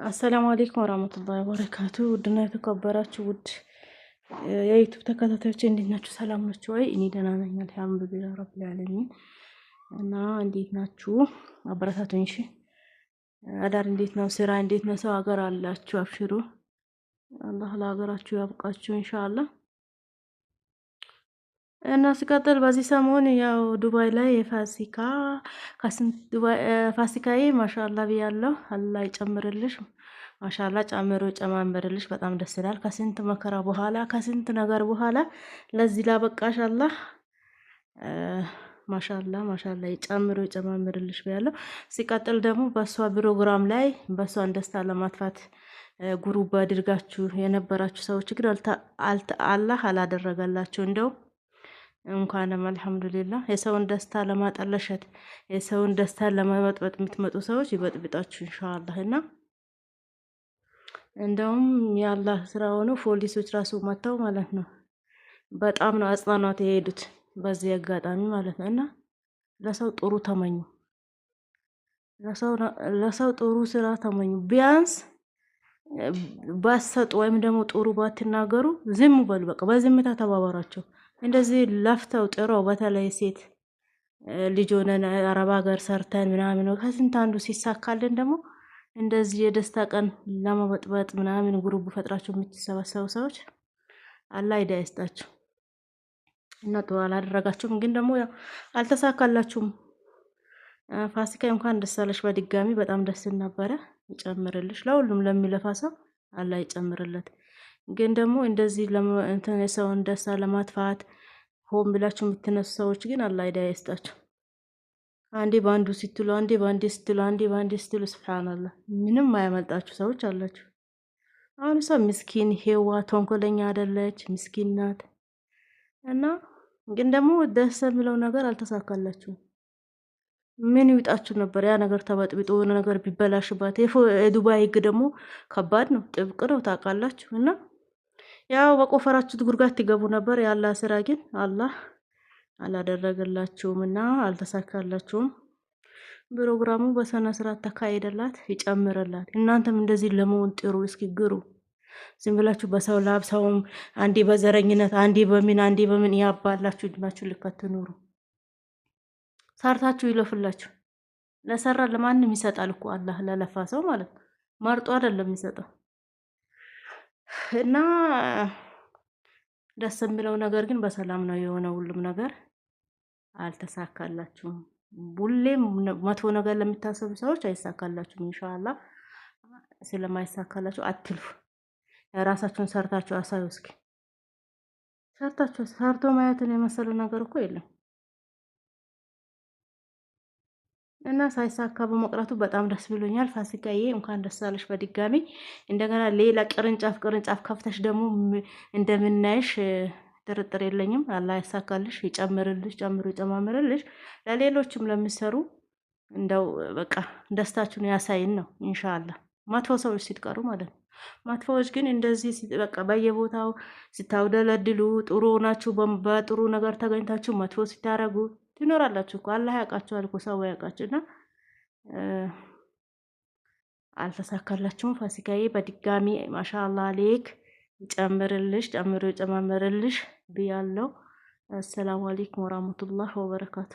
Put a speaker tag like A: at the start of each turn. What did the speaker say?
A: አሰላሙ አለይኩም ወራህመቱላሂ ወበረካቱ። ውድና የተከበራችሁ ውድ የዩቲዩብ ተከታታዮች እንዴት ናችሁ? ሰላም ናችሁ ወይ? እኔ ደህና ነኝ አልሐምዱሊላህ ረብል ዓለሚን። እና እንዴት ናችሁ? አበረታቱኝ። እሺ አዳር እንዴት ነው? ስራ እንዴት ነው? ሰው ሀገር አላችሁ? አብሽሩ። አላህ ለሀገራችሁ ያብቃችሁ ኢንሻአላህ። እና ሲቀጥል በዚህ ሰሞን ያው ዱባይ ላይ የፋሲካ ከስንት ዱባይ ፋሲካዬ ማሻአላ ብያለሁ። አላህ ይጨምርልሽ። ማሻአላ ጨምሮ ጨማምርልሽ። በጣም ደስ ይላል። ከስንት መከራ በኋላ ከስንት ነገር በኋላ ለዚህ ላበቃሽ አላህ ማሻአላ ማሻአላ ጨምሮ ጨማምርልሽ ብያለሁ። ሲቀጥል ደግሞ በሷ ፕሮግራም ላይ በሷን ደስታ ለማጥፋት ጉሩብ አድርጋችሁ የነበራችሁ ሰዎች ግን አላህ አላደረገላችሁ እንደው እንኳንም አልሐምዱሊላህ የሰውን ደስታ ለማጠለሸት የሰውን ደስታ ለመበጥበጥ የምትመጡ ሰዎች ይበጥብጣችሁ ኢንሻአላህ። እና እንደውም የአላህ ስራ ሆኖ ፖሊሶች ራሱ መጥተው ማለት ነው በጣም ነው አጽናኗት የሄዱት በዚህ አጋጣሚ ማለት ነው። እና ለሰው ጥሩ ተመኙ፣ ለሰው ጥሩ ስራ ተመኙ። ቢያንስ ባሰጡ ወይም ደግሞ ጥሩ ባትናገሩ ዝም በሉ፣ በቃ በዝምታ ተባበራቸው። እንደዚህ ለፍተው ጥረው በተለይ ሴት ልጅ ሆነን አረብ ሀገር ሰርተን ምናምን ከስንት አንዱ ሲሳካልን ደግሞ እንደዚህ የደስታ ቀን ለመበጥበጥ ምናምን ጉሩብ ፈጥራችሁ የምትሰበሰቡ ሰዎች አላህ ሂዳያ ይስጣችሁ። እና ጥሩ አላደረጋችሁም፣ ግን ደግሞ ያው አልተሳካላችሁም። ፋሲካ እንኳን ደስ አለሽ በድጋሚ በጣም ደስ ነበረ። ይጨምርልሽ። ለሁሉም ለሚለፋ ሰው አላህ ይጨምርለት። ግን ደግሞ እንደዚህ እንትን የሰውን ደስታ ለማጥፋት ሆን ብላችሁ የምትነሱ ሰዎች ግን አላህ ሂዳያ ይስጣችሁ። አንዴ ባንዱ ስትሉ፣ አንዴ ባንዴ ስትሉ፣ አንዴ ባንዴ ስትሉ ሱብሃንአላህ ምንም ማያመልጣችሁ ሰዎች አላችሁ። አሁን ሰው ምስኪን ሄዋ ተንኮለኛ አይደለች፣ ምስኪን ናት። እና ግን ደግሞ ደስ የሚለው ነገር አልተሳካላችሁም። ምን ይውጣችሁ ነበር ያ ነገር ተበጥብጦ የሆነ ነገር ቢበላሽባት። የዱባይ ህግ ደግሞ ከባድ ነው፣ ጥብቅ ነው ታውቃላችሁ። እና ያው በቆፈራችሁት ጉድጓድ ትገቡ ነበር። ያላ ስራ ግን አላህ አላደረገላችሁም እና አልተሳካላችሁም። ፕሮግራሙ በሰነ ስርዓት ተካሄደላት፣ ይጨምርላት። እናንተም እንደዚህ ለመሆን ጥሩ፣ እስኪ ግሩ። ዝም ብላችሁ በሰው ላብ ሰውም አንዴ በዘረኝነት አንዴ በምን ያባላችሁ እድሜያችሁ ልከትኑሩ። ሰርታችሁ ይለፍላችሁ። ለሰራ ለማንም ይሰጣል እኮ አላህ፣ ለለፋ ሰው ማለት ነው። መርጦ አይደለም የሚሰጠው። እና ደስ የሚለው ነገር ግን በሰላም ነው የሆነ ሁሉም ነገር። አልተሳካላችሁም። ሁሌም መጥፎ ነገር ለሚታሰቡ ሰዎች አይሳካላችሁም ኢንሻአላህ። ስለማይሳካላችሁ አትልፉ። የራሳችሁን ሰርታችሁ አሳዩ እስኪ። ሰርቶ ማየትን የመሰለ ነገር እኮ የለም። እና ሳይሳካ በመቅረቱ በጣም ደስ ብሎኛል። ፋሲካዬ እንኳን ደስ አለሽ በድጋሚ። እንደገና ሌላ ቅርንጫፍ ከፍተሽ ደግሞ እንደምናይሽ ጥርጥር የለኝም። አላህ ያሳካልሽ፣ ይጨምርልሽ፣ ጨምሮ ይጨማምርልሽ። ለሌሎችም ለሚሰሩ እንደው በቃ ደስታችሁን ያሳይን ነው ኢንሻአላህ። መጥፎ ሰዎች ሲትቀሩ ማለት ነው። መጥፎዎች ግን እንደዚህ በቃ በየቦታው ስታውደለድሉ ጥሩ ናችሁ በጥሩ ነገር ተገኝታችሁ መጥፎ ሲታረጉ ትኖራላችሁ እኮ። አላህ ያውቃችኋል እኮ ሰው ያውቃችሁና አልተሳካላችሁም። ፋሲካዬ በድጋሚ ማሻአላህ አሌክ ይጨምርልሽ፣ ጨምሮ ይጨማምርልሽ ብያለሁ። አሰላሙ አለይኩም ወራህመቱላህ ወበረካቱ።